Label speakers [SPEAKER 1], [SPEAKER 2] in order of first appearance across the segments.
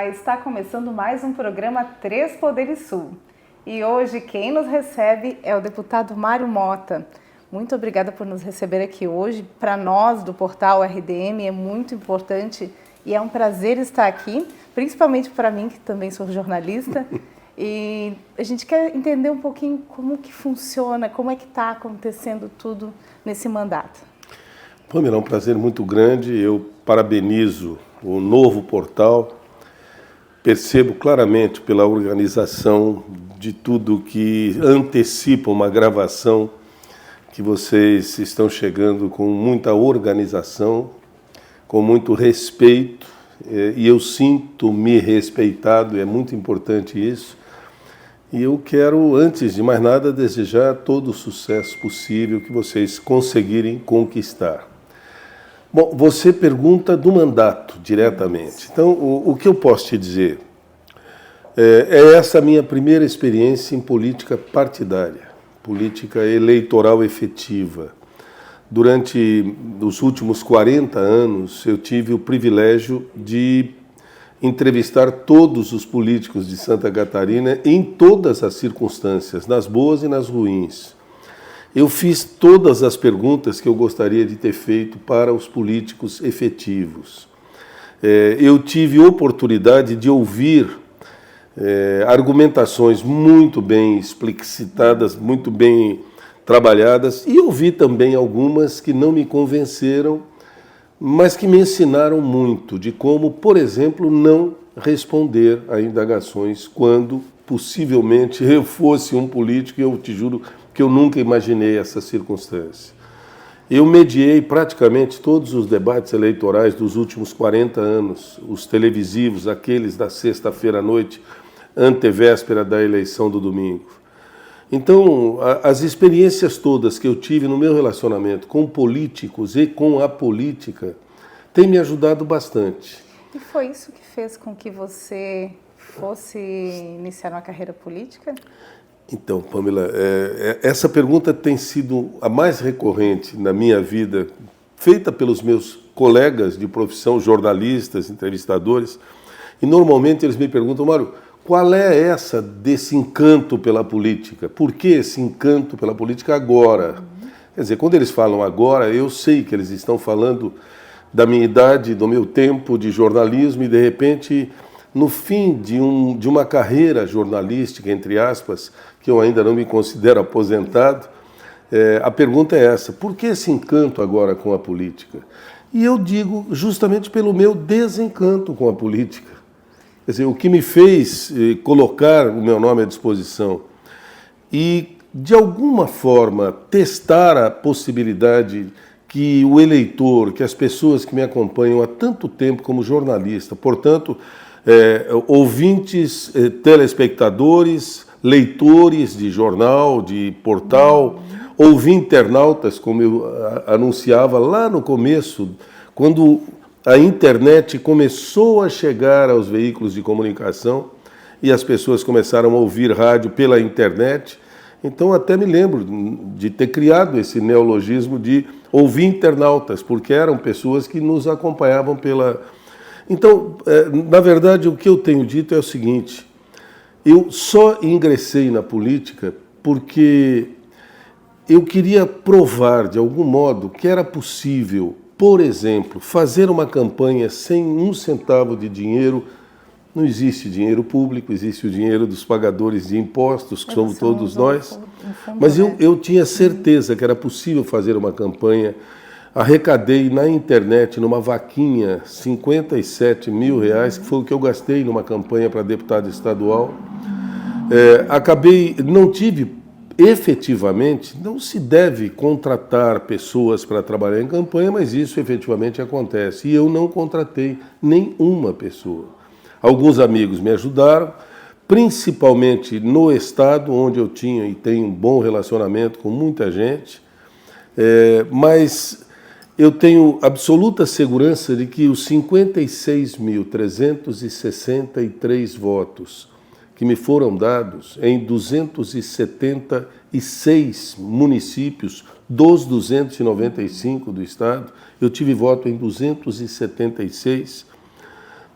[SPEAKER 1] Olá, está começando mais um programa Três Poderes Sul. E hoje quem nos recebe é o deputado Mário Mota. Muito obrigada por nos receber aqui hoje. Para nós do portal RDM é muito importante e é um prazer estar aqui, principalmente para mim, que também sou jornalista. E a gente quer entender um pouquinho como que funciona, como é que está acontecendo tudo nesse mandato.
[SPEAKER 2] Pamela, é um prazer muito grande. Eu parabenizo o novo portal. Percebo claramente pela organização de tudo que antecipa uma gravação que vocês estão chegando com muita organização, com muito respeito, e eu sinto-me respeitado, é muito importante isso. E eu quero, antes de mais nada, desejar todo o sucesso possível que vocês conseguirem conquistar. Bom, você pergunta do mandato diretamente. Então, o que eu posso te dizer? É essa minha primeira experiência em política partidária, política eleitoral efetiva. Durante os últimos 40 anos, eu tive o privilégio de entrevistar todos os políticos de Santa Catarina em todas as circunstâncias, nas boas e nas ruins. Eu fiz todas as perguntas que eu gostaria de ter feito para os políticos efetivos. Eu tive oportunidade de ouvir argumentações muito bem explicitadas, muito bem trabalhadas, e ouvi também algumas que não me convenceram, mas que me ensinaram muito de como, por exemplo, não responder a indagações quando possivelmente eu fosse um político, e eu te juro que eu nunca imaginei essa circunstância. Eu mediei praticamente todos os debates eleitorais dos últimos 40 anos, os televisivos, aqueles da sexta-feira à noite, antevéspera da eleição do domingo. Então, as experiências todas que eu tive no meu relacionamento com políticos e com a política têm me ajudado bastante.
[SPEAKER 1] E foi isso que fez com que você fosse iniciar uma carreira política?
[SPEAKER 2] Então, Pamela, essa pergunta tem sido a mais recorrente na minha vida, feita pelos meus colegas de profissão, jornalistas, entrevistadores, e normalmente eles me perguntam, Mário, qual é essa desse encanto pela política? Por que esse encanto pela política agora? Quer dizer, quando eles falam agora, eu sei que eles estão falando da minha idade, do meu tempo de jornalismo e, de repente, no fim de uma carreira jornalística, entre aspas, que eu ainda não me considero aposentado, a pergunta é essa, por que esse encanto agora com a política? E eu digo justamente pelo meu desencanto com a política. Quer dizer, o que me fez colocar o meu nome à disposição e, de alguma forma, testar a possibilidade que o eleitor, que as pessoas que me acompanham há tanto tempo como jornalista, portanto, ouvintes, telespectadores, leitores de jornal, de portal, internautas, como eu anunciava lá no começo, quando a internet começou a chegar aos veículos de comunicação e as pessoas começaram a ouvir rádio pela internet. Então, até me lembro de ter criado esse neologismo de ouvir internautas, porque eram pessoas que nos acompanhavam pela... Então, na verdade, o que eu tenho dito é o seguinte, eu só ingressei na política porque eu queria provar, de algum modo, que era possível, por exemplo, fazer uma campanha sem um centavo de dinheiro. Não existe dinheiro público, existe o dinheiro dos pagadores de impostos, que somos todos nós. Mas eu tinha certeza que era possível fazer uma campanha. Arrecadei na internet, numa vaquinha, 57 mil reais, que foi o que eu gastei numa campanha para deputado estadual. Não tive efetivamente, não se deve contratar pessoas para trabalhar em campanha, mas isso efetivamente acontece. E eu não contratei nenhuma pessoa. Alguns amigos me ajudaram, principalmente no estado, onde eu tinha e tenho um bom relacionamento com muita gente, mas eu tenho absoluta segurança de que os 56.363 votos que me foram dados em 276 municípios dos 295 do estado, eu tive voto em 276,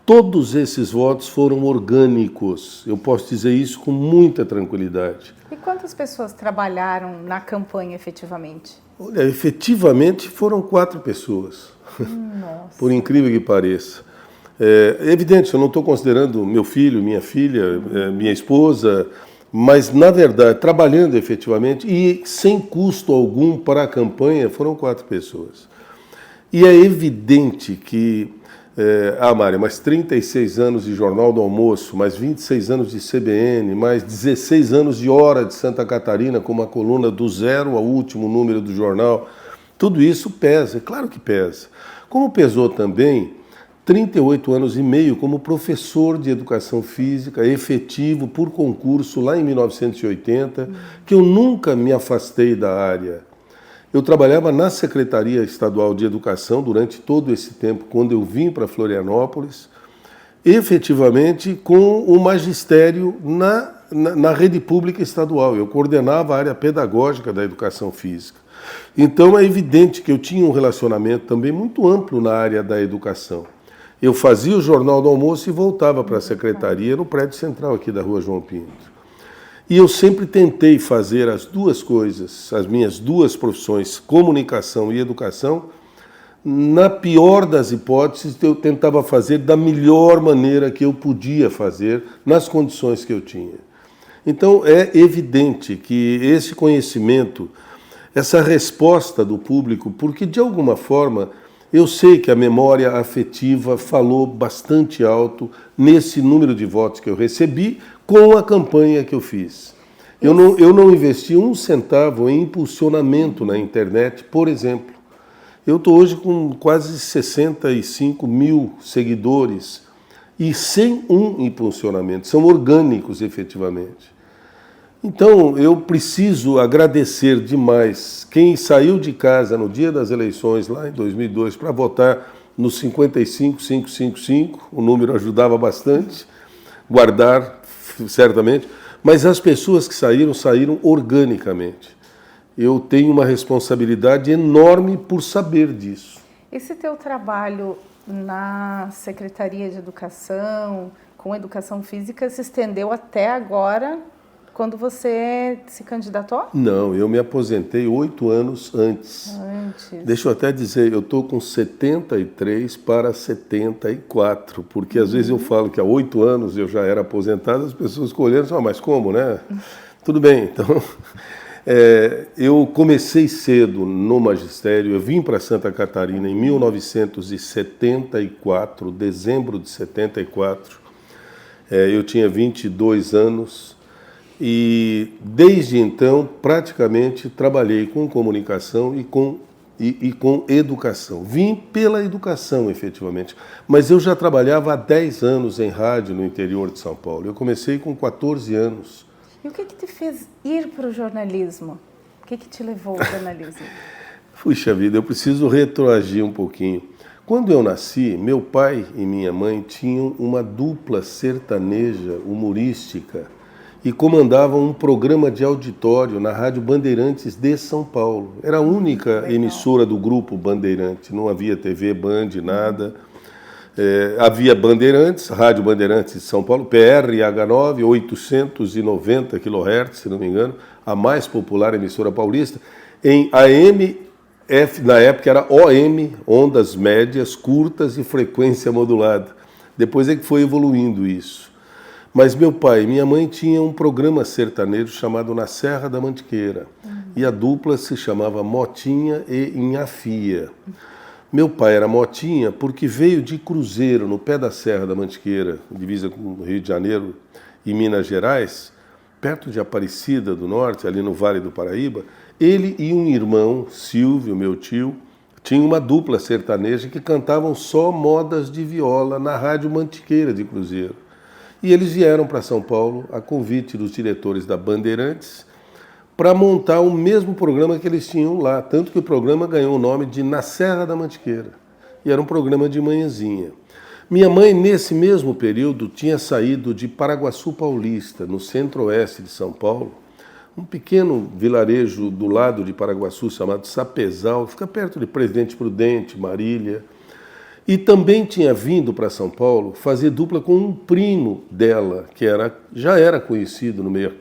[SPEAKER 2] Todos esses votos foram orgânicos, eu posso dizer isso com muita tranquilidade.
[SPEAKER 1] E quantas pessoas trabalharam na campanha efetivamente?
[SPEAKER 2] Olha, efetivamente foram 4 pessoas, por incrível que pareça. É evidente, eu não estou considerando meu filho, minha filha, minha esposa, mas, na verdade, trabalhando efetivamente e sem custo algum para a campanha, foram 4 pessoas. E é evidente que, Mária, mais 36 anos de Jornal do Almoço, mais 26 anos de CBN, mais 16 anos de Hora de Santa Catarina, com uma coluna do 0 ao último número do jornal, tudo isso pesa, é claro que pesa. Como pesou também 38 anos e meio como professor de educação física, efetivo, por concurso, lá em 1980, que eu nunca me afastei da área. Eu trabalhava na Secretaria Estadual de Educação durante todo esse tempo, quando eu vim para Florianópolis, efetivamente com o magistério na rede pública estadual. Eu coordenava a área pedagógica da educação física. Então é evidente que eu tinha um relacionamento também muito amplo na área da educação. Eu fazia o Jornal do Almoço e voltava para a secretaria no prédio central aqui da Rua João Pinto. E eu sempre tentei fazer as duas coisas, as minhas duas profissões, comunicação e educação, na pior das hipóteses, eu tentava fazer da melhor maneira que eu podia fazer, nas condições que eu tinha. Então é evidente que esse conhecimento, essa resposta do público, porque de alguma forma eu sei que a memória afetiva falou bastante alto nesse número de votos que eu recebi com a campanha que eu fiz. Eu não investi um centavo em impulsionamento na internet, por exemplo. Eu estou hoje com quase 65 mil seguidores e sem um impulsionamento, são orgânicos efetivamente. Então, eu preciso agradecer demais quem saiu de casa no dia das eleições, lá em 2002, para votar no 55555, o número ajudava bastante, guardar, certamente, mas as pessoas que saíram organicamente. Eu tenho uma responsabilidade enorme por saber disso.
[SPEAKER 1] Esse teu trabalho na Secretaria de Educação, com Educação Física, se estendeu até agora, quando você se candidatou?
[SPEAKER 2] Não, eu me aposentei 8 anos antes. Deixa eu até dizer, eu estou com 73 para 74, porque às vezes eu falo que há 8 anos eu já era aposentado, as pessoas escolheram, mas como, né? Tudo bem, então... eu comecei cedo no magistério, eu vim para Santa Catarina em 1974, dezembro de 74, eu tinha 22 anos e desde então praticamente trabalhei com comunicação e com educação. Vim pela educação efetivamente, mas eu já trabalhava há 10 anos em rádio no interior de São Paulo, eu comecei com 14 anos.
[SPEAKER 1] E o que te fez ir para o jornalismo? O que te levou ao jornalismo?
[SPEAKER 2] Puxa vida, eu preciso retroagir um pouquinho. Quando eu nasci, meu pai e minha mãe tinham uma dupla sertaneja humorística e comandavam um programa de auditório na Rádio Bandeirantes de São Paulo. Era a única emissora do grupo Bandeirante, não havia TV Band, nada. Havia Bandeirantes, Rádio Bandeirantes de São Paulo, PRH9, 890 kHz, se não me engano, a mais popular emissora paulista, em AM, na época era OM, ondas médias, curtas e frequência modulada. Depois é que foi evoluindo isso. Mas meu pai e minha mãe tinham um programa sertanejo chamado Na Serra da Mantiqueira, e a dupla se chamava Motinha e Inhafia. Meu pai era Motinha porque veio de cruzeiro no pé da Serra da Mantiqueira, divisa com o Rio de Janeiro e Minas Gerais, perto de Aparecida do Norte, ali no Vale do Paraíba. Ele e um irmão, Silvio, meu tio, tinham uma dupla sertaneja que cantavam só modas de viola na Rádio Mantiqueira de Cruzeiro. E eles vieram para São Paulo a convite dos diretores da Bandeirantes para montar o mesmo programa que eles tinham lá, tanto que o programa ganhou o nome de Na Serra da Mantiqueira, e era um programa de manhãzinha. Minha mãe, nesse mesmo período, tinha saído de Paraguaçu Paulista, no centro-oeste de São Paulo, um pequeno vilarejo do lado de Paraguaçu chamado Sapezal, que fica perto de Presidente Prudente, Marília, E também tinha vindo para São Paulo fazer dupla com um primo dela, que já era conhecido no meio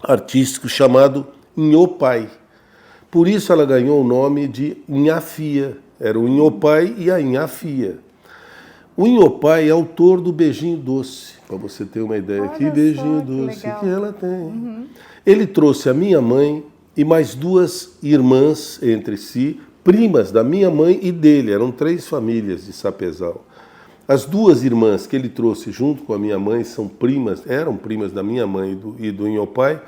[SPEAKER 2] artístico, chamado Nhopai. Por isso ela ganhou o nome de Nhafia. Era o Nhopai e a Nhafia. O Nhopai é autor do Beijinho Doce, para você ter uma ideia. Que beijinho doce que ela tem. Ele trouxe a minha mãe e mais duas irmãs entre si, primas da minha mãe e dele. Eram 3 famílias de Sapezal. As 2 irmãs que ele trouxe junto com a minha mãe eram primas da minha mãe e do Nhopai,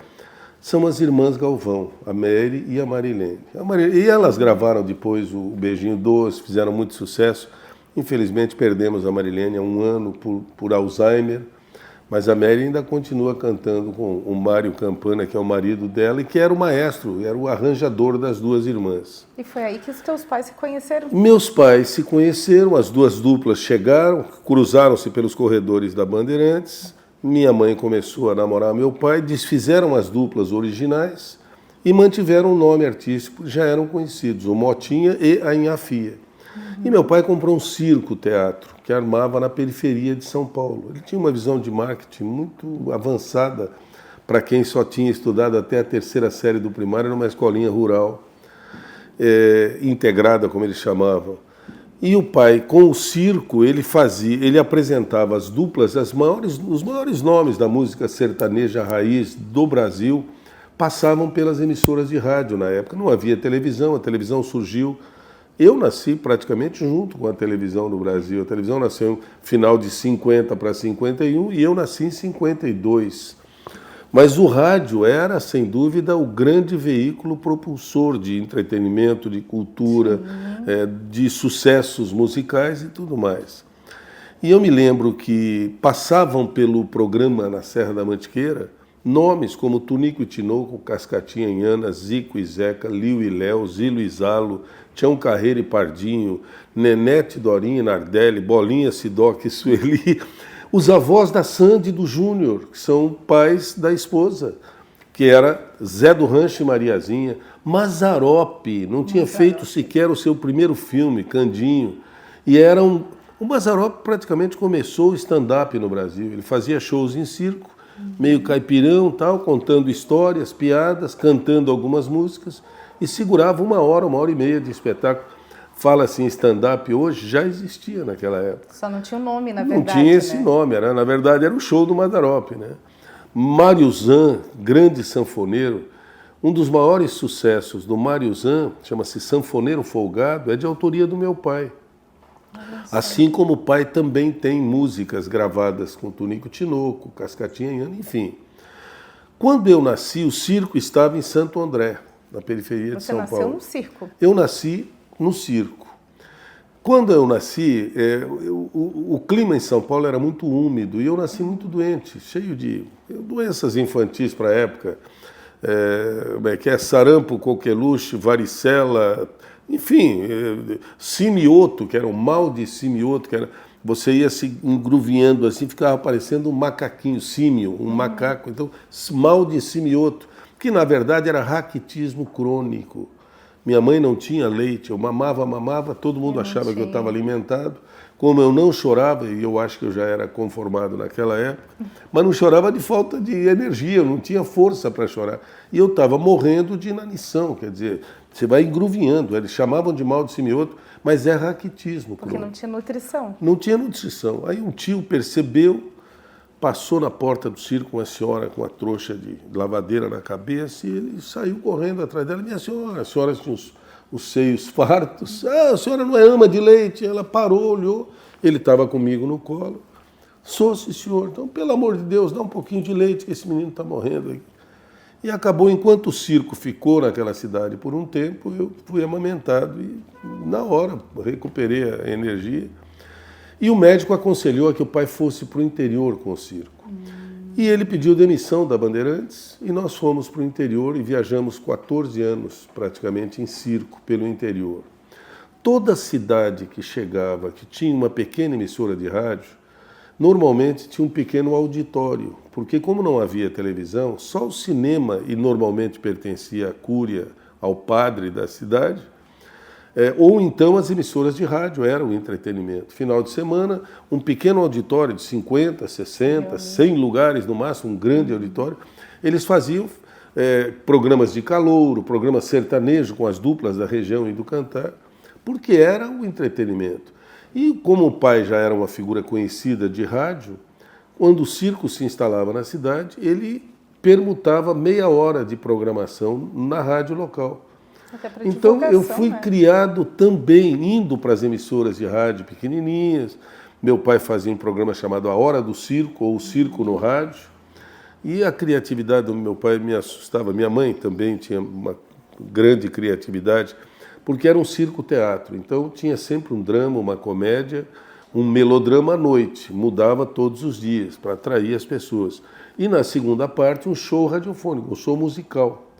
[SPEAKER 2] são as irmãs Galvão, a Mary e a Marilene. E elas gravaram depois o Beijinho Doce, fizeram muito sucesso. Infelizmente perdemos a Marilene há 1 ano por Alzheimer, mas a Mary ainda continua cantando com o Mário Campana, que é o marido dela, e que era o maestro, era o arranjador das 2 irmãs.
[SPEAKER 1] E foi aí que os teus pais se conheceram?
[SPEAKER 2] Meus pais se conheceram, as 2 duplas chegaram, cruzaram-se pelos corredores da Bandeirantes, minha mãe começou a namorar meu pai, desfizeram as duplas originais e mantiveram o nome artístico, já eram conhecidos, o Motinha e a Nhafia. E meu pai comprou um circo-teatro que armava na periferia de São Paulo. Ele tinha uma visão de marketing muito avançada para quem só tinha estudado até a 3ª série do primário numa escolinha rural, integrada, como eles chamavam. E o pai, com o circo, ele apresentava as duplas, os maiores nomes da música sertaneja raiz do Brasil passavam pelas emissoras de rádio na época. Não havia televisão, a televisão surgiu. Eu nasci praticamente junto com a televisão do Brasil. A televisão nasceu no final de 50 para 51 e eu nasci em 52. Mas o rádio era, sem dúvida, o grande veículo propulsor de entretenimento, de cultura, de sucessos musicais e tudo mais. E eu me lembro que passavam pelo programa na Serra da Mantiqueira nomes como Tunico e Tinoco, Cascatinha e Ana, Zico e Zeca, Liu e Léo, Zilo e Zalo, Tião Carreiro e Pardinho, Nenete, Dorinha e Nardelli, Bolinha, Sidoca e Sueli, os avós da Sandy e do Júnior, que são pais da esposa, que era Zé do Rancho e Mariazinha, Mazzaropi, não tinha feito sequer o seu primeiro filme, Candinho, e era o Mazzaropi praticamente começou o stand-up no Brasil, ele fazia shows em circo, meio caipirão, tal, contando histórias, piadas, cantando algumas músicas e segurava 1 hora, 1h30 de espetáculo. Fala assim, stand-up hoje já existia naquela época.
[SPEAKER 1] Só não tinha o nome, na verdade.
[SPEAKER 2] Não tinha esse nome, na verdade era o show do Mazzaropi, né? Mário Zan, grande sanfoneiro, um dos maiores sucessos do Mário Zan, chama-se Sanfoneiro Folgado, é de autoria do meu pai. Assim como o pai também tem músicas gravadas com Tunico Tinoco, Cascatinha e Ana, enfim. Quando eu nasci, o circo estava em Santo André, na periferia de São Paulo. Você
[SPEAKER 1] nasceu no circo?
[SPEAKER 2] Eu nasci no circo. Quando eu nasci, o clima em São Paulo era muito úmido e eu nasci muito doente, cheio de doenças infantis para a época, que é sarampo, coqueluche, varicela, enfim, simioto, que era um mal de simioto, que era, você ia se engruvinhando assim, ficava parecendo um macaquinho, símio, um macaco, então mal de simioto, que na verdade era raquitismo crônico. Minha mãe não tinha leite, eu mamava, todo mundo achava que eu estava alimentado. Como eu não chorava, e eu acho que eu já era conformado naquela época, mas não chorava de falta de energia, eu não tinha força para chorar. E eu estava morrendo de inanição, quer dizer, você vai engruvinhando. Eles chamavam de mal de simioto, mas é raquitismo.
[SPEAKER 1] Porque não tinha nutrição.
[SPEAKER 2] Não tinha nutrição. Aí um tio percebeu, passou na porta do circo uma senhora com uma trouxa de lavadeira na cabeça e ele saiu correndo atrás dela. Minha senhora, a senhora tinha os seios fartos. A senhora não é ama de leite? Ela parou, olhou. Ele estava comigo no colo. Sou, sim, senhor. Então, pelo amor de Deus, dá um pouquinho de leite que esse menino está morrendo aqui. E acabou, enquanto o circo ficou naquela cidade por um tempo, eu fui amamentado e na hora recuperei a energia. E o médico aconselhou a que o pai fosse para o interior com o circo. E ele pediu demissão da Bandeirantes e nós fomos para o interior e viajamos 14 anos praticamente em circo pelo interior. Toda cidade que chegava, que tinha uma pequena emissora de rádio, normalmente tinha um pequeno auditório, porque como não havia televisão, só o cinema, e normalmente pertencia à cúria, ao padre da cidade, Ou então as emissoras de rádio eram entretenimento. Final de semana, um pequeno auditório de 50, 60, 100 lugares no máximo, um grande auditório, eles faziam programas de calouro, programas sertanejo com as duplas da região e do Cantar, porque era o entretenimento. E como o pai já era uma figura conhecida de rádio, quando o circo se instalava na cidade, ele permutava meia hora de programação na rádio local. Então eu fui criado também indo para as emissoras de rádio pequenininhas. Meu pai fazia um programa chamado A Hora do Circo, ou O Circo no Rádio. E a criatividade do meu pai me assustava. Minha mãe também tinha uma grande criatividade, porque era um circo-teatro. Então tinha sempre um drama, uma comédia, um melodrama à noite. Mudava todos os dias para atrair as pessoas. E na segunda parte um show radiofônico, um show musical,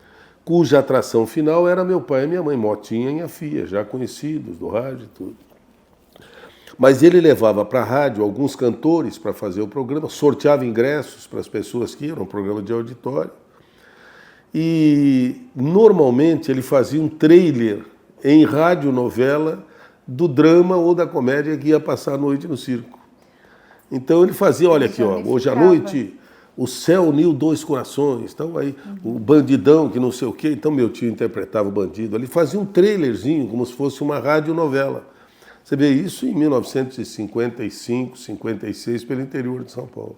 [SPEAKER 2] cuja atração final era meu pai e minha mãe, Motinha e a Fia, já conhecidos do rádio e tudo. Mas ele levava para a rádio alguns cantores para fazer o programa, sorteava ingressos para as pessoas que iam, um programa de auditório. E normalmente ele fazia um trailer em radionovela do drama ou da comédia que ia passar a noite no circo. Então ele fazia, olha aqui, ó, hoje à noite o céu uniu dois corações, então aí o bandidão que não sei o quê, então meu tio interpretava o bandido, ele fazia um trailerzinho como se fosse uma radionovela. Você vê isso em 1955, 56, pelo interior de São Paulo.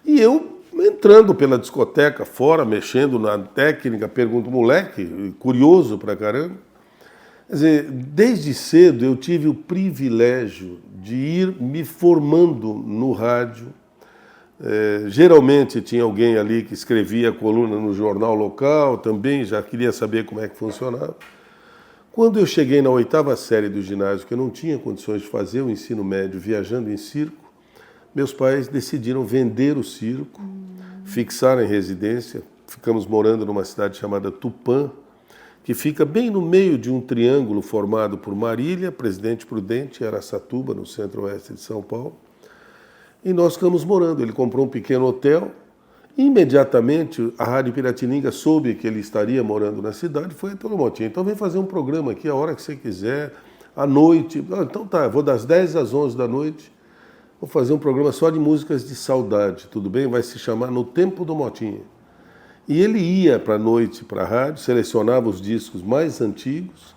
[SPEAKER 2] E eu entrando pela discoteca fora, mexendo na técnica, pergunto, moleque, curioso pra caramba. Quer dizer, desde cedo eu tive o privilégio de ir me formando no rádio. Geralmente tinha alguém ali que escrevia a coluna no jornal local, também já queria saber como é que funcionava. Quando eu cheguei na 8ª série do ginásio, que eu não tinha condições de fazer o ensino médio viajando em circo, meus pais decidiram vender o circo, fixaram em residência, ficamos morando numa cidade chamada Tupã, que fica bem no meio de um triângulo formado por Marília, Presidente Prudente e Araçatuba, no centro-oeste de São Paulo. E nós ficamos morando. Ele comprou um pequeno hotel. Imediatamente, a Rádio Piratininga soube que ele estaria morando na cidade e foi até o Motinha. Então vem fazer um programa aqui a hora que você quiser, à noite. Então tá, vou das 10 às 11 da noite. Vou fazer um programa só de músicas de saudade, tudo bem? Vai se chamar No Tempo do Motinha. E ele ia para a noite para a rádio, selecionava os discos mais antigos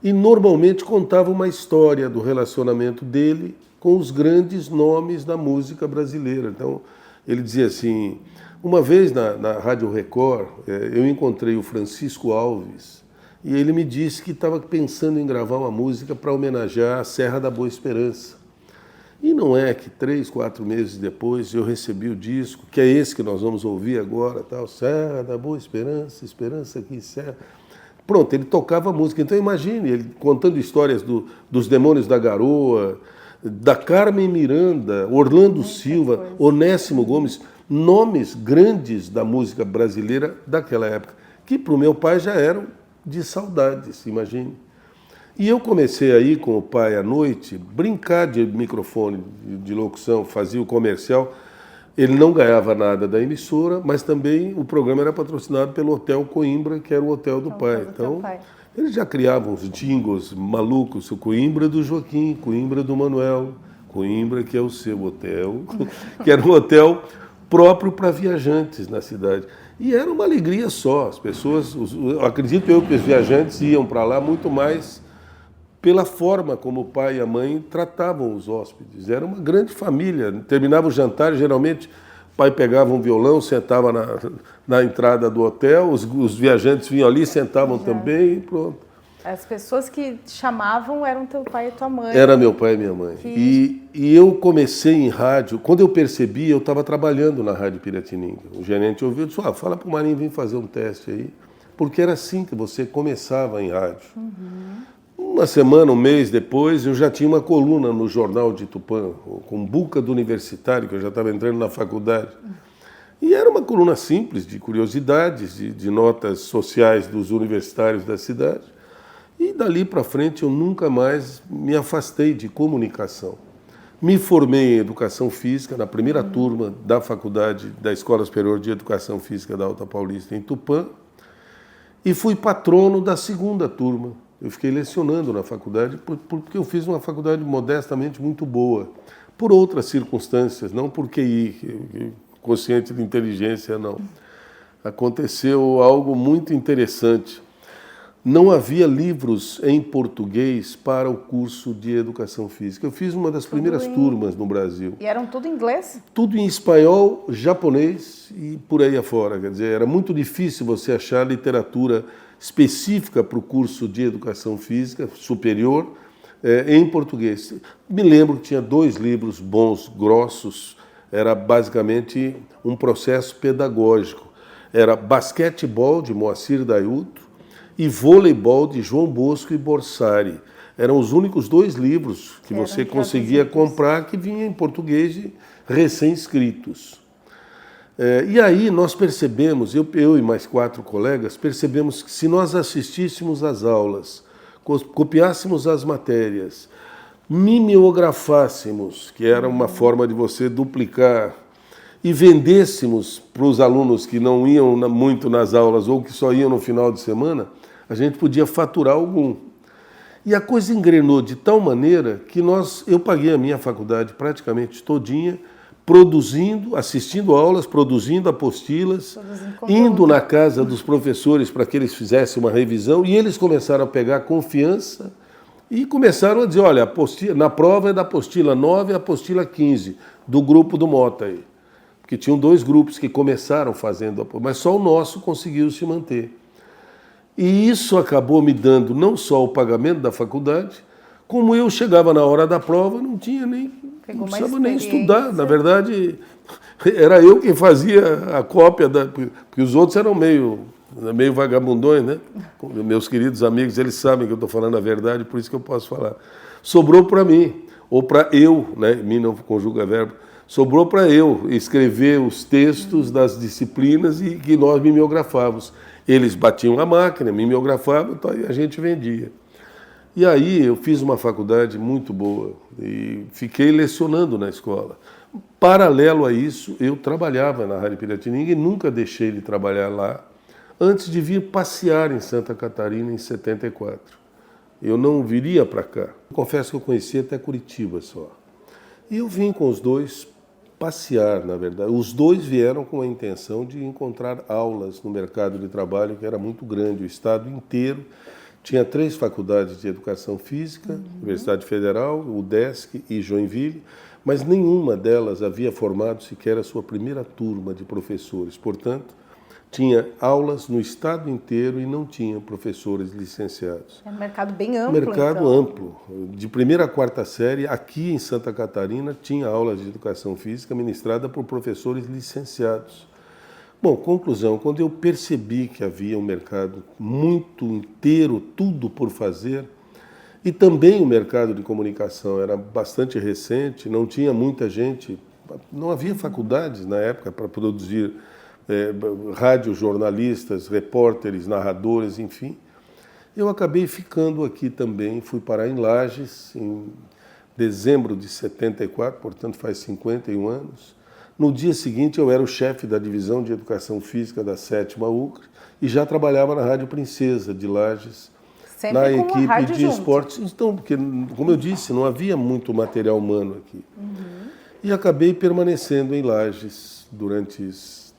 [SPEAKER 2] e normalmente contava uma história do relacionamento dele com os grandes nomes da música brasileira. Então, ele dizia assim, uma vez na Rádio Record, eu encontrei o Francisco Alves e ele me disse que estava pensando em gravar uma música para homenagear a Serra da Boa Esperança. E não é que 3, 4 meses depois eu recebi o disco, que é esse que nós vamos ouvir agora, tal, Serra da Boa Esperança, Esperança aqui, Serra. Pronto, ele tocava a música. Então imagine, ele contando histórias dos Demônios da Garoa, da Carmen Miranda, Orlando Silva, Onésimo Gomes, nomes grandes da música brasileira daquela época, que para o meu pai já eram de saudades, imagine. E eu comecei aí com o pai à noite, brincar de microfone, de locução, fazia o comercial. Ele não ganhava nada da emissora, mas também o programa era patrocinado pelo Hotel Coimbra, que era o hotel do pai. Então, eles já criavam uns jingles malucos, o Coimbra do Joaquim, Coimbra do Manuel, Coimbra que é o seu hotel, que era um hotel próprio para viajantes na cidade. E era uma alegria só, as pessoas, acredito eu que os viajantes iam para lá muito mais pela forma como o pai e a mãe tratavam os hóspedes. Era uma grande família. Terminava o jantar, geralmente o pai pegava um violão, sentava na entrada do hotel, os viajantes vinham ali, sentavam também e pronto.
[SPEAKER 1] As pessoas que chamavam eram teu pai e tua mãe.
[SPEAKER 2] Era meu pai e minha mãe. E eu comecei em rádio, quando eu percebi, eu estava trabalhando na Rádio Piratininga. O gerente ouviu e disse, fala para o Marinho vir fazer um teste aí. Porque era assim que você começava em rádio. Uma semana, um mês depois, eu já tinha uma coluna no jornal de Tupã, com Buca do Universitário, que eu já estava entrando na faculdade. E era uma coluna simples, de curiosidades, de notas sociais dos universitários da cidade. E dali para frente eu nunca mais me afastei de comunicação. Me formei em Educação Física, na primeira turma da faculdade da Escola Superior de Educação Física da Alta Paulista, em Tupã, e fui patrono da segunda turma, Eu fiquei lecionando na faculdade porque eu fiz uma faculdade modestamente muito boa, por outras circunstâncias, não por QI, consciente de inteligência, não. Aconteceu algo muito interessante. Não havia livros em português para o curso de Educação Física. Eu fiz uma das primeiras turmas no Brasil.
[SPEAKER 1] E eram tudo em inglês?
[SPEAKER 2] Tudo em espanhol, japonês e por aí afora. Quer dizer, era muito difícil você achar literatura específica para o curso de Educação Física superior em português. Me lembro que tinha 2 livros bons, grossos. Era basicamente um processo pedagógico. Era Basquetebol, de Moacir Dayuto, e Voleibol, de João Bosco e Borsari. Eram os únicos 2 livros que você conseguia comprar que vinham em português de recém-escritos. E aí nós percebemos, eu e mais 4 colegas, percebemos que se nós assistíssemos às aulas, copiássemos as matérias, mimeografássemos, que era uma forma de você duplicar, e vendêssemos para os alunos que não iam muito nas aulas ou que só iam no final de semana, a gente podia faturar algum. E a coisa engrenou de tal maneira que eu paguei a minha faculdade praticamente todinha, produzindo, assistindo aulas, produzindo apostilas, indo na casa dos professores para que eles fizessem uma revisão, e eles começaram a pegar confiança e começaram a dizer, olha, na prova é da apostila 9 e a apostila 15, do grupo do Mota aí. Porque tinham 2 grupos que começaram fazendo, mas só o nosso conseguiu se manter. E isso acabou me dando não só o pagamento da faculdade, como eu chegava na hora da prova, não precisava nem estudar. Na verdade, era eu quem fazia a cópia, porque os outros eram meio vagabundões, né? Meus queridos amigos, eles sabem que eu estou falando a verdade, por isso que eu posso falar. Sobrou para mim, ou para eu, né? Mim não conjuga verbo, sobrou para eu escrever os textos das disciplinas e que nós mimeografávamos. Eles batiam a máquina, mimeografavam, então, e a gente vendia. E aí eu fiz uma faculdade muito boa e fiquei lecionando na escola. Paralelo a isso, eu trabalhava na Rádio Piratininga e nunca deixei de trabalhar lá antes de vir passear em Santa Catarina em 74. Eu não viria para cá. Confesso que eu conheci até Curitiba só. E eu vim com os 2 passear, na verdade. Os 2 vieram com a intenção de encontrar aulas no mercado de trabalho, que era muito grande, o estado inteiro. Tinha 3 faculdades de educação física, Universidade Federal, UDESC e Joinville, mas nenhuma delas havia formado sequer a sua primeira turma de professores. Portanto, tinha aulas no estado inteiro e não tinha professores licenciados.
[SPEAKER 1] É um mercado bem amplo,
[SPEAKER 2] mercado amplo. De 1ª a 4ª série, aqui em Santa Catarina, tinha aulas de educação física ministrada por professores licenciados. Bom, conclusão, quando eu percebi que havia um mercado muito inteiro, tudo por fazer, e também o mercado de comunicação era bastante recente, não tinha muita gente, não havia faculdades na época para produzir radiojornalistas, repórteres, narradores, enfim. Eu acabei ficando aqui também, fui parar em Lages em dezembro de 74, portanto faz 51 anos. No dia seguinte eu era o chefe da divisão de educação física da 7ª UCR e já trabalhava na Rádio Princesa de Lages,
[SPEAKER 1] sempre
[SPEAKER 2] na
[SPEAKER 1] com a
[SPEAKER 2] equipe de
[SPEAKER 1] junto.
[SPEAKER 2] esportes. Então, porque, como eu disse, não havia muito material humano aqui. E acabei permanecendo em Lages durante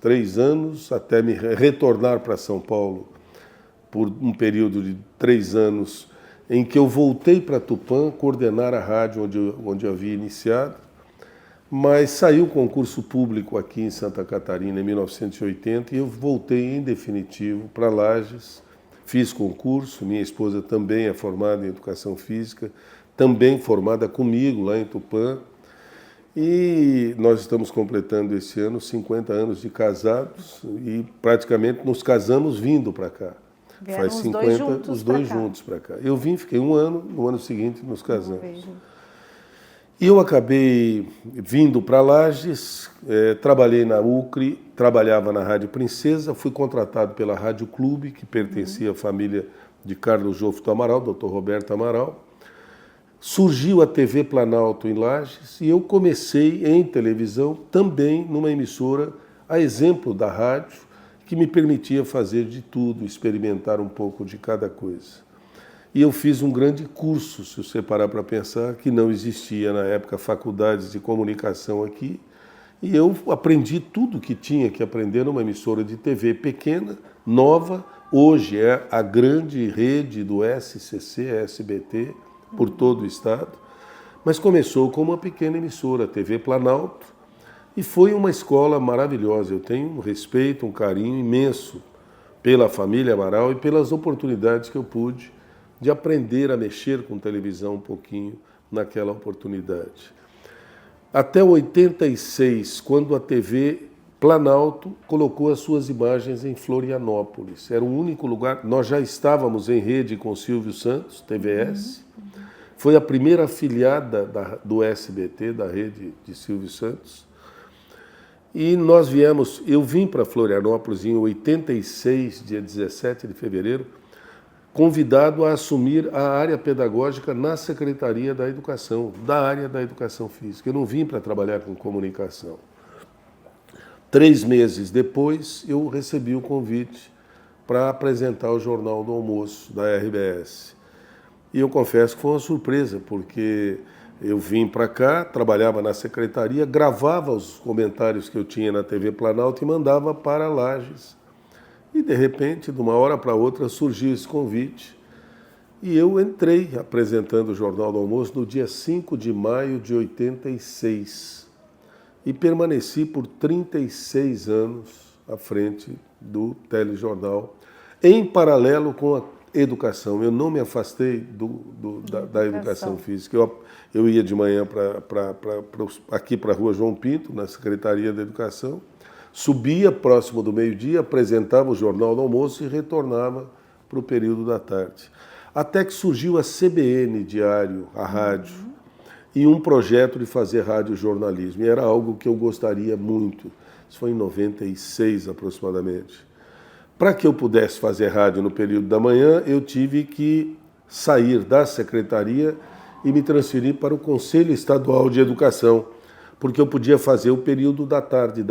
[SPEAKER 2] 3 anos, até me retornar para São Paulo por um período de 3 anos, em que eu voltei para Tupã coordenar a rádio onde eu havia iniciado, mas saiu o concurso público aqui em Santa Catarina em 1980 e eu voltei em definitivo para Lages, fiz concurso, minha esposa também é formada em Educação Física, também formada comigo lá em Tupã, e nós estamos completando esse ano 50 anos de casados e praticamente nos casamos vindo para cá.
[SPEAKER 1] Vieram
[SPEAKER 2] Faz 50, os dois
[SPEAKER 1] pra cá.
[SPEAKER 2] juntos para cá. Eu vim, fiquei 1 ano, no ano seguinte nos casamos. E eu acabei vindo para Lages, trabalhei na UCRE, trabalhava na Rádio Princesa, fui contratado pela Rádio Clube, que pertencia à família de Carlos Jofto Amaral, Dr. Roberto Amaral. Surgiu a TV Planalto em Lages e eu comecei em televisão também numa emissora, a exemplo da rádio, que me permitia fazer de tudo, experimentar um pouco de cada coisa. E eu fiz um grande curso, se você parar para pensar, que não existia na época faculdades de comunicação aqui. E eu aprendi tudo que tinha que aprender numa emissora de TV pequena, nova. Hoje é a grande rede do SCC, SBT, por todo o estado. Mas começou com uma pequena emissora, a TV Planalto, e foi uma escola maravilhosa. Eu tenho um respeito, um carinho imenso pela família Amaral e pelas oportunidades que eu pude de aprender a mexer com televisão um pouquinho naquela oportunidade. Até 86, quando a TV Planalto colocou as suas imagens em Florianópolis. Era o único lugar, nós já estávamos em rede com Silvio Santos, TVS, foi a primeira afiliada do SBT, da rede de Silvio Santos. E nós eu vim para Florianópolis em 86, dia 17 de fevereiro, convidado a assumir a área pedagógica na Secretaria da Educação, da área da Educação Física. Eu não vim para trabalhar com comunicação. 3 meses depois, eu recebi o convite para apresentar o Jornal do Almoço da RBS. E eu confesso que foi uma surpresa, porque eu vim para cá, trabalhava na secretaria, gravava os comentários que eu tinha na TV Planalto e mandava para Lages. E, de repente, de uma hora para outra, surgiu esse convite. E eu entrei apresentando o Jornal do Almoço no dia 5 de maio de 86. E permaneci por 36 anos à frente do telejornal, em paralelo com a educação. Eu não me afastei da educação física. Eu ia de manhã aqui para a Rua João Pinto, na Secretaria da Educação, subia próximo do meio-dia, apresentava o Jornal do Almoço e retornava para o período da tarde. Até que surgiu a CBN Diário, a rádio, e um projeto de fazer radiojornalismo. E era algo que eu gostaria muito. Isso foi em 96 aproximadamente. Para que eu pudesse fazer rádio no período da manhã, eu tive que sair da secretaria e me transferir para o Conselho Estadual de Educação, porque eu podia fazer o período da tarde,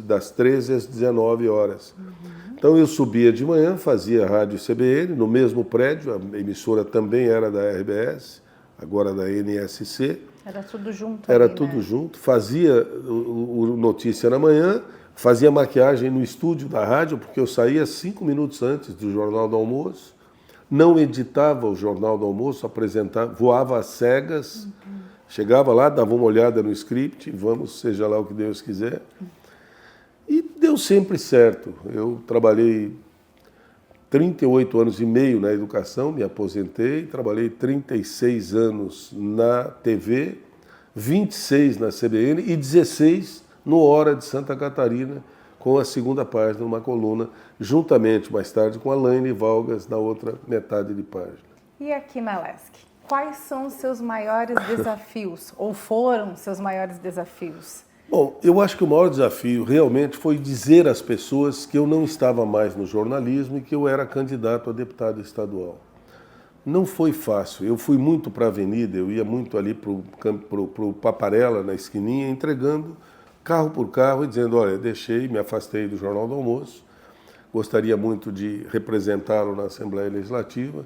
[SPEAKER 2] das 13 às 19 horas. Então eu subia de manhã, fazia rádio CBN, no mesmo prédio, a emissora também era da RBS, agora da NSC.
[SPEAKER 1] Era tudo junto.
[SPEAKER 2] Era
[SPEAKER 1] ali,
[SPEAKER 2] tudo
[SPEAKER 1] né?
[SPEAKER 2] junto, fazia o Notícia na Manhã, fazia maquiagem no estúdio da rádio, porque eu saía 5 minutos antes do Jornal do Almoço, não editava o Jornal do Almoço, apresentava, voava às cegas, chegava lá, dava uma olhada no script, vamos, seja lá o que Deus quiser. E deu sempre certo. Eu trabalhei 38 anos e meio na educação, me aposentei, trabalhei 36 anos na TV, 26 na CBN e 16 no Hora de Santa Catarina, com a segunda página, uma coluna, juntamente, mais tarde, com a Laine Valgas, na outra metade de página.
[SPEAKER 1] E aqui na LESC, quais são os seus maiores desafios, ou foram os seus maiores desafios?
[SPEAKER 2] Bom, eu acho que o maior desafio realmente foi dizer às pessoas que eu não estava mais no jornalismo e que eu era candidato a deputado estadual. Não foi fácil. Eu fui muito para a avenida, eu ia muito ali para o Paparella, na esquininha, entregando carro por carro e dizendo, olha, deixei, me afastei do Jornal do Almoço, gostaria muito de representá-lo na Assembleia Legislativa.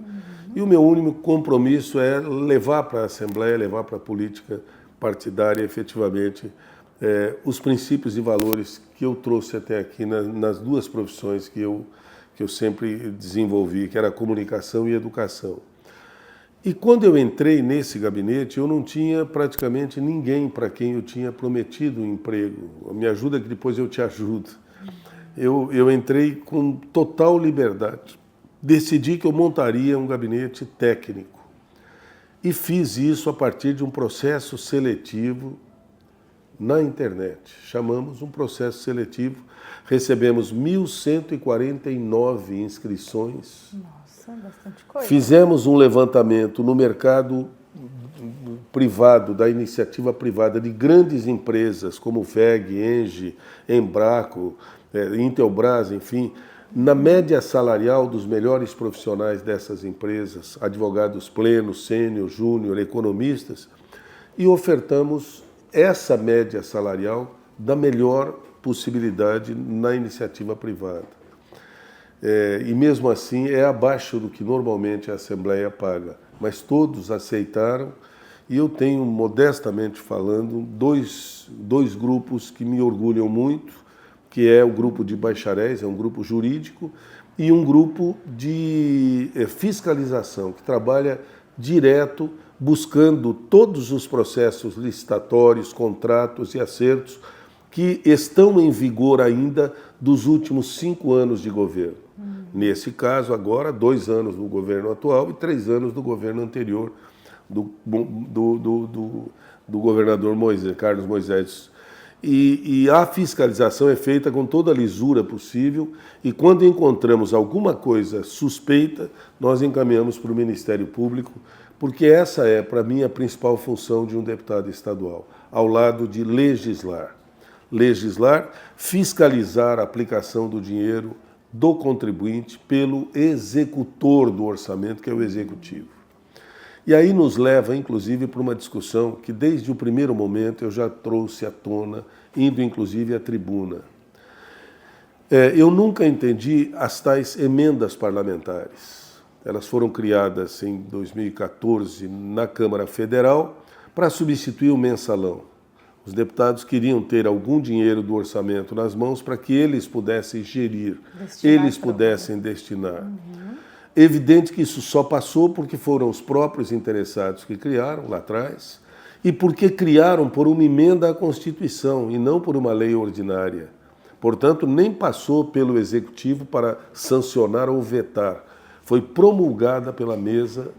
[SPEAKER 2] E o meu único compromisso é levar para a Assembleia, levar para a política partidária, efetivamente, os princípios e valores que eu trouxe até aqui nas duas profissões que eu sempre desenvolvi, que era a comunicação e a educação. E quando eu entrei nesse gabinete, eu não tinha praticamente ninguém para quem eu tinha prometido um emprego. Me ajuda que depois eu te ajudo. Eu entrei com total liberdade. Decidi que eu montaria um gabinete técnico. E fiz isso a partir de um processo seletivo na internet. Chamamos um processo seletivo, recebemos 1.149 inscrições.
[SPEAKER 1] Nossa, bastante coisa.
[SPEAKER 2] Fizemos um levantamento no mercado privado, da iniciativa privada, de grandes empresas como VEG, Engie, Embraco, Intelbras, enfim, na média salarial dos melhores profissionais dessas empresas, advogados plenos, sênior, júnior, economistas, e ofertamos essa média salarial da melhor possibilidade na iniciativa privada. e mesmo assim é abaixo do que normalmente a Assembleia paga. Mas todos aceitaram, e eu tenho, modestamente falando, dois grupos que me orgulham muito, que é o grupo de bacharéis, é um grupo jurídico, e um grupo de fiscalização, que trabalha direto, buscando todos os processos licitatórios, contratos e acertos que estão em vigor ainda dos últimos 5 anos de governo. Nesse caso, agora, 2 anos do governo atual e 3 anos do governo anterior, do governador Carlos Moisés. E a fiscalização é feita com toda a lisura possível, e quando encontramos alguma coisa suspeita, nós encaminhamos para o Ministério Público, porque essa é, para mim, a principal função de um deputado estadual, ao lado de legislar. Legislar, fiscalizar a aplicação do dinheiro do contribuinte pelo executor do orçamento, que é o executivo. E aí nos leva, inclusive, para uma discussão que desde o primeiro momento eu já trouxe à tona, indo inclusive à tribuna. Eu nunca entendi as tais emendas parlamentares. Elas foram criadas em 2014 na Câmara Federal para substituir o mensalão. Os deputados queriam ter algum dinheiro do orçamento nas mãos para que eles pudessem gerir, eles pudessem destinar. Evidente que isso só passou porque foram os próprios interessados que criaram lá atrás e porque criaram por uma emenda à Constituição e não por uma lei ordinária. Portanto, nem passou pelo Executivo para sancionar ou vetar. Foi promulgada pela mesa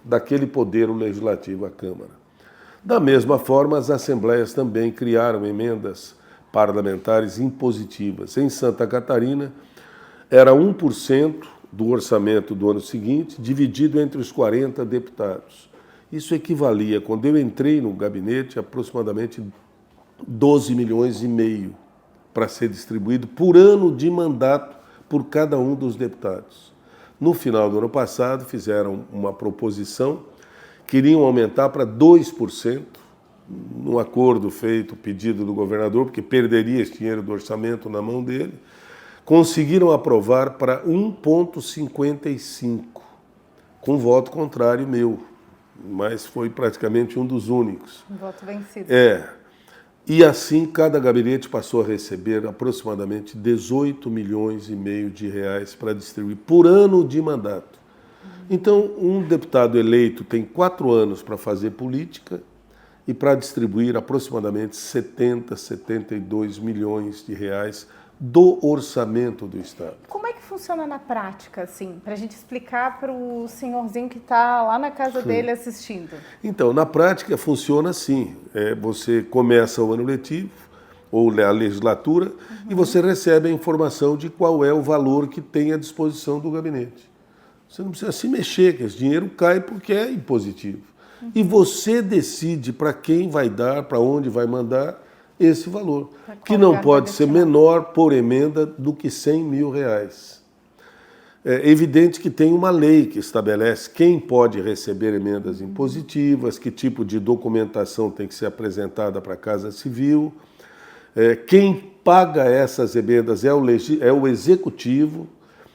[SPEAKER 2] daquele poder, o Legislativo, a Câmara. Da mesma forma, as assembleias também criaram emendas parlamentares impositivas. Em Santa Catarina, era 1% do orçamento do ano seguinte, dividido entre os 40 deputados. Isso equivalia, quando eu entrei no gabinete, a aproximadamente 12 milhões e meio para ser distribuído por ano de mandato por cada um dos deputados. No final do ano passado, fizeram uma proposição, queriam aumentar para 2%, num acordo feito, pedido do governador, porque perderia esse dinheiro do orçamento na mão dele. Conseguiram aprovar para 1,55, com voto contrário meu, mas foi praticamente um dos únicos.
[SPEAKER 1] Um voto vencido.
[SPEAKER 2] E assim cada gabinete passou a receber aproximadamente 18 milhões e meio de reais para distribuir por ano de mandato. Então, um deputado eleito tem 4 anos para fazer política e para distribuir aproximadamente 72 milhões de reais do orçamento do Estado.
[SPEAKER 1] Como é que funciona na prática, assim, para a gente explicar para o senhorzinho que está lá na casa dele assistindo?
[SPEAKER 2] Então, na prática funciona assim, você começa o ano letivo, ou a legislatura, e você recebe a informação de qual é o valor que tem à disposição do gabinete. Você não precisa se mexer, que esse dinheiro cai porque é impositivo. E você decide para quem vai dar, para onde vai mandar esse valor, que não pode ser menor por emenda do que 100 mil reais. É evidente que tem uma lei que estabelece quem pode receber emendas impositivas, que tipo de documentação tem que ser apresentada para a Casa Civil. Quem paga essas emendas é o Executivo.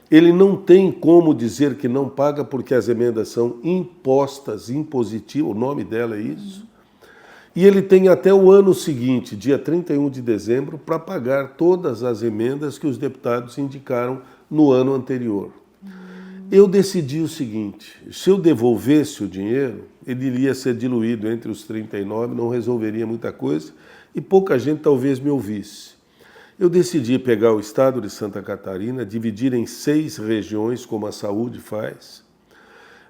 [SPEAKER 2] Ele não tem como dizer que não paga porque as emendas são impostas, impositivas, o nome dela é isso. E ele tem até o ano seguinte, dia 31 de dezembro, para pagar todas as emendas que os deputados indicaram no ano anterior. Eu decidi o seguinte, se eu devolvesse o dinheiro, ele iria ser diluído entre os 39, não resolveria muita coisa e pouca gente talvez me ouvisse. Eu decidi pegar o estado de Santa Catarina, dividir em 6 regiões, como a saúde faz.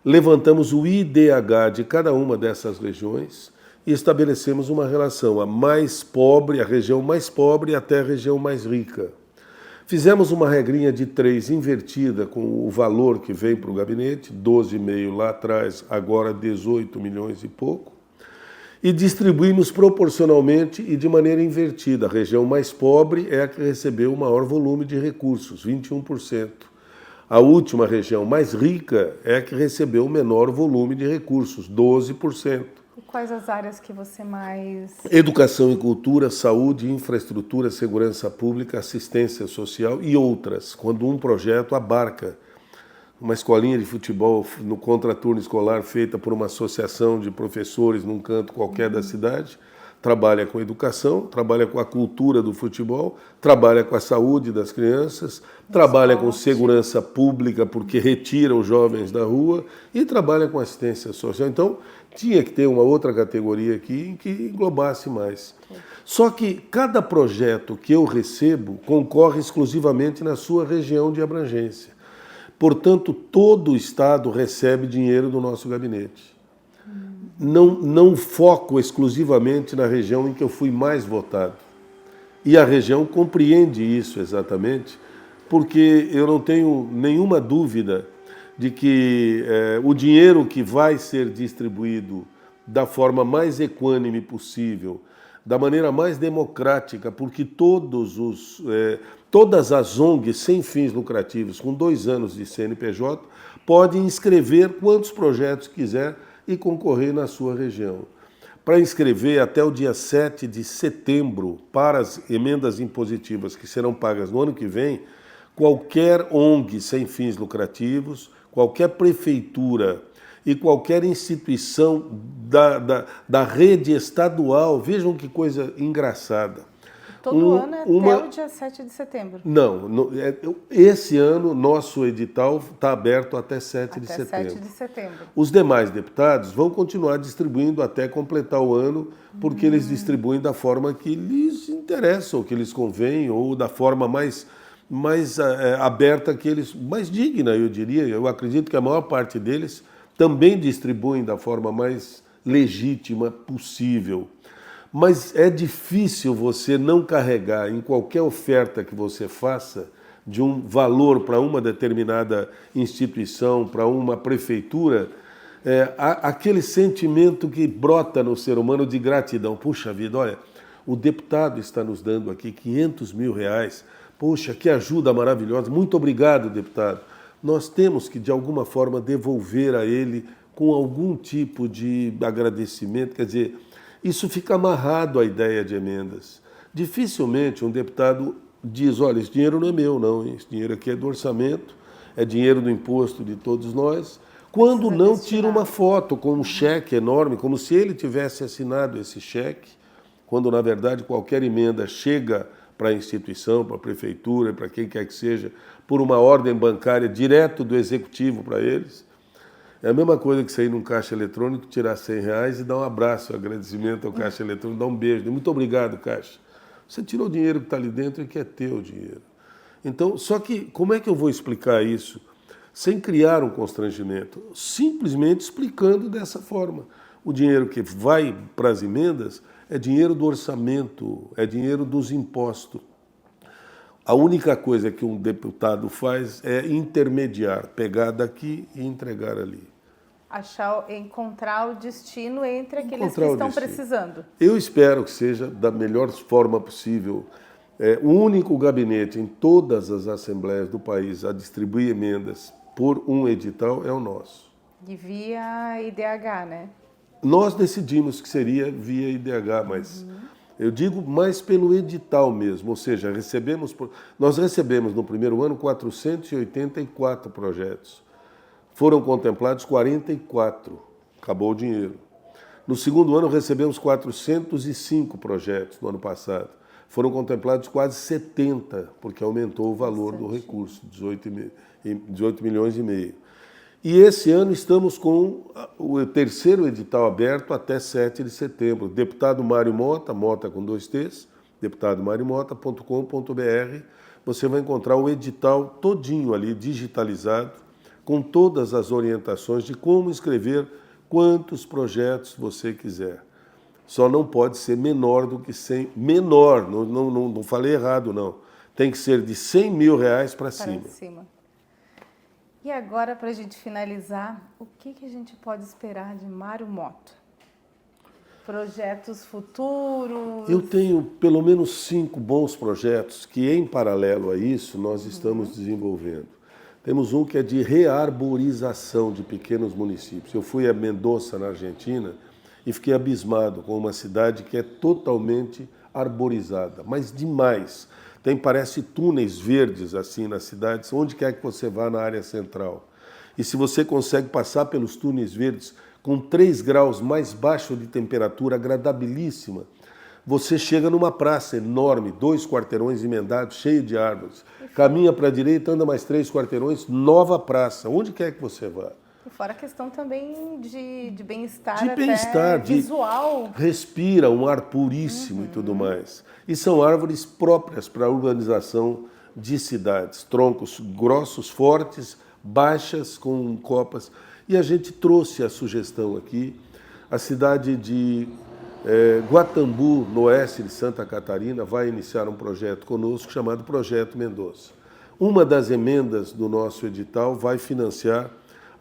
[SPEAKER 2] Levantamos o IDH de cada uma dessas regiões e estabelecemos uma relação, a mais pobre, a região mais pobre até a região mais rica. Fizemos uma regrinha de 3 invertida com o valor que vem para o gabinete, 12,5 lá atrás, agora 18 milhões e pouco. E distribuímos proporcionalmente e de maneira invertida. A região mais pobre é a que recebeu o maior volume de recursos, 21%. A última região mais rica é a que recebeu o menor volume de recursos, 12%.
[SPEAKER 1] E quais as áreas que você mais...
[SPEAKER 2] Educação e cultura, saúde, infraestrutura, segurança pública, assistência social e outras. Quando um projeto abarca uma escolinha de futebol no contraturno escolar feita por uma associação de professores num canto qualquer da cidade, trabalha com educação, trabalha com a cultura do futebol, trabalha com a saúde das crianças, trabalha com segurança pública porque retira os jovens da rua e trabalha com assistência social. Então, tinha que ter uma outra categoria aqui em que englobasse mais. Só que cada projeto que eu recebo concorre exclusivamente na sua região de abrangência. Portanto, todo o Estado recebe dinheiro do nosso gabinete. Não foco exclusivamente na região em que eu fui mais votado. E a região compreende isso exatamente, porque eu não tenho nenhuma dúvida de que o dinheiro que vai ser distribuído da forma mais equânime possível, da maneira mais democrática, porque todas as ONGs sem fins lucrativos, com 2 anos de CNPJ, podem inscrever quantos projetos quiser e concorrer na sua região. Para inscrever até o dia 7 de setembro para as emendas impositivas que serão pagas no ano que vem, qualquer ONG sem fins lucrativos, qualquer prefeitura e qualquer instituição da rede estadual, vejam que coisa engraçada.
[SPEAKER 1] Todo ano é até o dia 7 de setembro.
[SPEAKER 2] Não, esse ano nosso edital está aberto até 7 de setembro.
[SPEAKER 1] Até 7 de setembro.
[SPEAKER 2] Os demais deputados vão continuar distribuindo até completar o ano, porque eles distribuem da forma que lhes interessa, ou que lhes convém, ou da forma mais aberta que eles, mais digna, eu diria. Eu acredito que a maior parte deles também distribuem da forma mais legítima possível. Mas é difícil você não carregar em qualquer oferta que você faça de um valor para uma determinada instituição, para uma prefeitura, aquele sentimento que brota no ser humano de gratidão. Puxa vida, olha, o deputado está nos dando aqui R$500 mil. Poxa, que ajuda maravilhosa. Muito obrigado, deputado. Nós temos que, de alguma forma, devolver a ele com algum tipo de agradecimento. Quer dizer, isso fica amarrado à ideia de emendas. Dificilmente um deputado diz, olha, esse dinheiro não é meu, não. Esse dinheiro aqui é do orçamento, é dinheiro do imposto de todos nós. Quando não, tira uma foto com um cheque enorme, como se ele tivesse assinado esse cheque, quando, na verdade, qualquer emenda chega para a instituição, para a prefeitura, para quem quer que seja, por uma ordem bancária direto do executivo para eles. É a mesma coisa que você ir num caixa eletrônico, tirar R$100 e dar um abraço, um agradecimento ao caixa eletrônico, dar um beijo. Muito obrigado, caixa. Você tirou o dinheiro que está ali dentro e que é teu dinheiro. Então, só que como é que eu vou explicar isso sem criar um constrangimento? Simplesmente explicando dessa forma. O dinheiro que vai para as emendas é dinheiro do orçamento, é dinheiro dos impostos. A única coisa que um deputado faz é intermediar, pegar daqui e entregar ali.
[SPEAKER 1] Encontrar o destino entre aqueles que estão precisando.
[SPEAKER 2] Eu espero que seja da melhor forma possível. O único gabinete em todas as assembleias do país a distribuir emendas por um edital é o nosso.
[SPEAKER 1] E via IDH, né?
[SPEAKER 2] Nós decidimos que seria via IDH, mas eu digo mais pelo edital mesmo, ou seja, nós recebemos no primeiro ano 484 projetos. Foram contemplados 44, acabou o dinheiro. No segundo ano recebemos 405 projetos no ano passado. Foram contemplados quase 70, porque aumentou o valor do recurso, 18 milhões e meio. E esse ano estamos com o terceiro edital aberto até 7 de setembro. Deputado Mário Mota, Mota com 2 T's, deputadomariomota.com.br, você vai encontrar o edital todinho ali, digitalizado, com todas as orientações de como escrever quantos projetos você quiser. Só não pode ser menor do que 100, menor, não falei errado não, tem que ser de R$100 mil para cima.
[SPEAKER 1] E agora, para a gente finalizar, o que a gente pode esperar de Mário Mota? Projetos futuros?
[SPEAKER 2] Eu tenho pelo menos 5 bons projetos que, em paralelo a isso, nós estamos desenvolvendo. Temos um que é de rearborização de pequenos municípios. Eu fui a Mendoza, na Argentina, e fiquei abismado com uma cidade que é totalmente arborizada, mas demais. Parece túneis verdes assim nas cidades, onde quer que você vá na área central. E se você consegue passar pelos túneis verdes com 3 graus mais baixo de temperatura, agradabilíssima, você chega numa praça enorme, 2 quarteirões emendados, cheio de árvores. Caminha para a direita, anda mais 3 quarteirões, nova praça, onde quer que você vá.
[SPEAKER 1] E fora a questão também de bem-estar,
[SPEAKER 2] De bem-estar,
[SPEAKER 1] visual.
[SPEAKER 2] Respira um ar puríssimo e tudo mais. E são árvores próprias para a urbanização de cidades, troncos grossos, fortes, baixas, com copas. E a gente trouxe a sugestão aqui, a cidade de Guatambu, no oeste de Santa Catarina, vai iniciar um projeto conosco chamado Projeto Mendonça. Uma das emendas do nosso edital vai financiar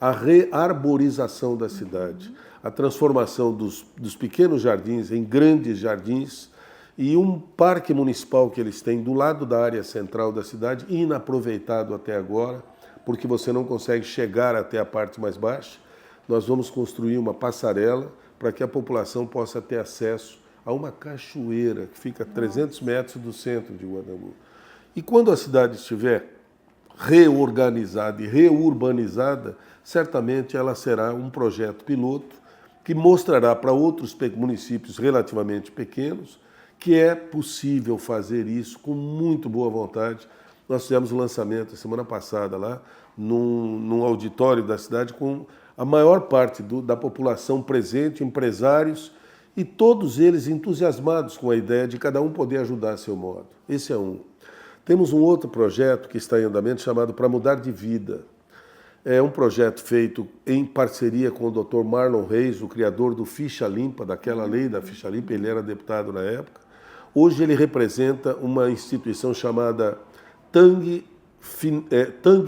[SPEAKER 2] a rearborização da cidade, a transformação dos pequenos jardins em grandes jardins e um parque municipal que eles têm do lado da área central da cidade, inaproveitado até agora, porque você não consegue chegar até a parte mais baixa. Nós vamos construir uma passarela para que a população possa ter acesso a uma cachoeira que fica a 300 metros do centro de Guatambu. E quando a cidade estiver reorganizada e reurbanizada, certamente ela será um projeto piloto que mostrará para outros municípios relativamente pequenos que é possível fazer isso com muito boa vontade. Nós fizemos o lançamento semana passada lá, num auditório da cidade, com a maior parte da população presente, empresários, e todos eles entusiasmados com a ideia de cada um poder ajudar a seu modo. Esse é um. Temos um outro projeto que está em andamento chamado Para Mudar de Vida. É um projeto feito em parceria com o Dr. Marlon Reis, o criador do Ficha Limpa, daquela lei da Ficha Limpa, ele era deputado na época. Hoje ele representa uma instituição chamada Tang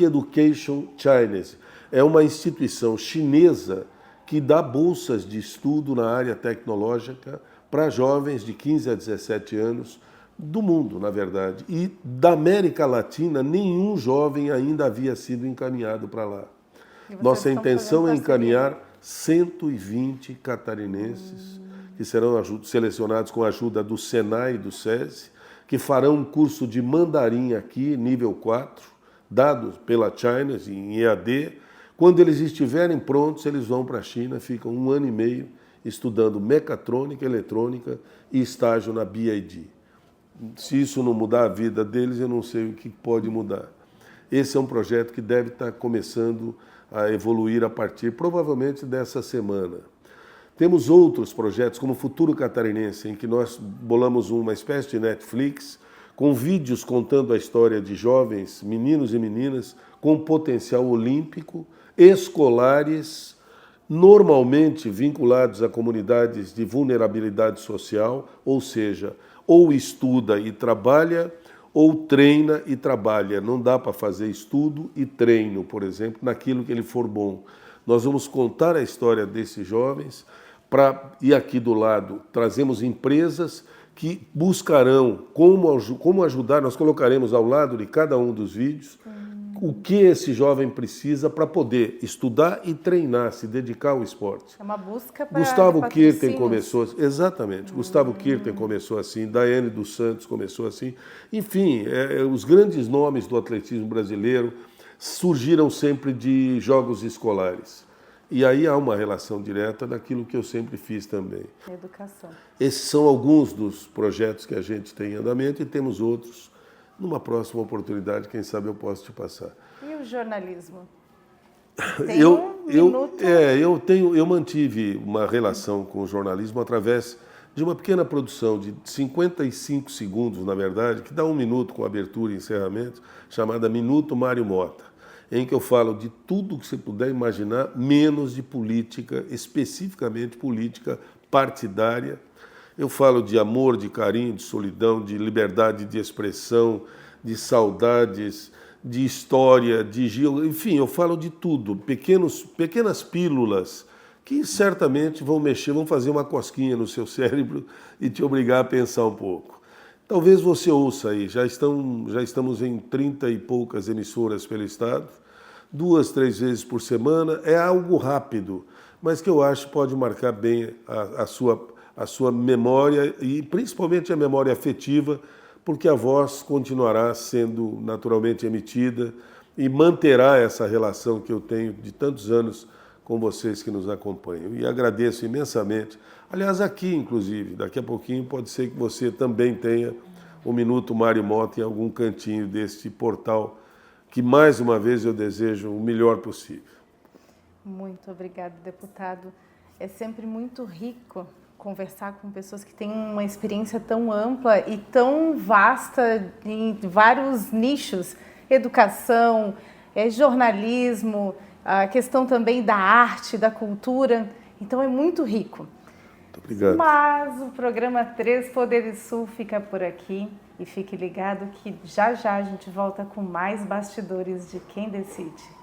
[SPEAKER 2] Education Chinese. É uma instituição chinesa que dá bolsas de estudo na área tecnológica para jovens de 15 a 17 anos do mundo, na verdade. E da América Latina, nenhum jovem ainda havia sido encaminhado para lá. Nossa intenção é encaminhar 120 catarinenses que serão selecionados com a ajuda do Senai e do SESI, que farão um curso de mandarim aqui, nível 4, dado pela China, em EAD. Quando eles estiverem prontos, eles vão para a China, ficam 1 ano e meio estudando mecatrônica, eletrônica e estágio na BID. Se isso não mudar a vida deles, eu não sei o que pode mudar. Esse é um projeto que deve estar começando a evoluir a partir, provavelmente, dessa semana. Temos outros projetos, como o Futuro Catarinense, em que nós bolamos uma espécie de Netflix, com vídeos contando a história de jovens, meninos e meninas, com potencial olímpico, escolares, normalmente vinculados a comunidades de vulnerabilidade social, ou seja, ou estuda e trabalha, ou treina e trabalha. Não dá para fazer estudo e treino, por exemplo, naquilo que ele for bom. Nós vamos contar a história desses jovens e aqui do lado trazemos empresas que buscarão como ajudar. Nós colocaremos ao lado de cada um dos vídeos o que esse jovem precisa para poder estudar e treinar, se dedicar ao esporte.
[SPEAKER 1] É uma busca para
[SPEAKER 2] Gustavo Kirten começou, exatamente, Gustavo Kirten começou assim, Daiane dos Santos começou assim. Enfim, os grandes nomes do atletismo brasileiro surgiram sempre de jogos escolares. E aí há uma relação direta daquilo que eu sempre fiz também.
[SPEAKER 1] Educação.
[SPEAKER 2] Esses são alguns dos projetos que a gente tem em andamento e temos outros. Numa próxima oportunidade, quem sabe eu posso te passar.
[SPEAKER 1] E o jornalismo?
[SPEAKER 2] Eu mantive uma relação com o jornalismo através de uma pequena produção de 55 segundos, na verdade, que dá 1 minuto com abertura e encerramento, chamada Minuto Mário Mota, em que eu falo de tudo que você puder imaginar, menos de política, especificamente política partidária. Eu falo de amor, de carinho, de solidão, de liberdade de expressão, de saudades, de história, enfim, eu falo de tudo, pequenas pílulas que certamente vão fazer uma cosquinha no seu cérebro e te obrigar a pensar um pouco. Talvez você ouça aí, já estamos em 30 e poucas emissoras pelo estado, 2, 3 vezes por semana, é algo rápido, mas que eu acho pode marcar bem a sua memória e principalmente a memória afetiva, porque a voz continuará sendo naturalmente emitida e manterá essa relação que eu tenho de tantos anos com vocês que nos acompanham. E agradeço imensamente. Aliás, aqui, inclusive, daqui a pouquinho pode ser que você também tenha o Minuto Mário Mota em algum cantinho deste portal, que mais uma vez eu desejo o melhor possível.
[SPEAKER 1] Muito obrigado, deputado. É sempre muito rico conversar com pessoas que têm uma experiência tão ampla e tão vasta em vários nichos, educação, jornalismo, a questão também da arte, da cultura. Então é muito rico.
[SPEAKER 2] Muito obrigado.
[SPEAKER 1] Mas o programa Três Poderes Sul fica por aqui e fique ligado que já já a gente volta com mais bastidores de Quem Decide.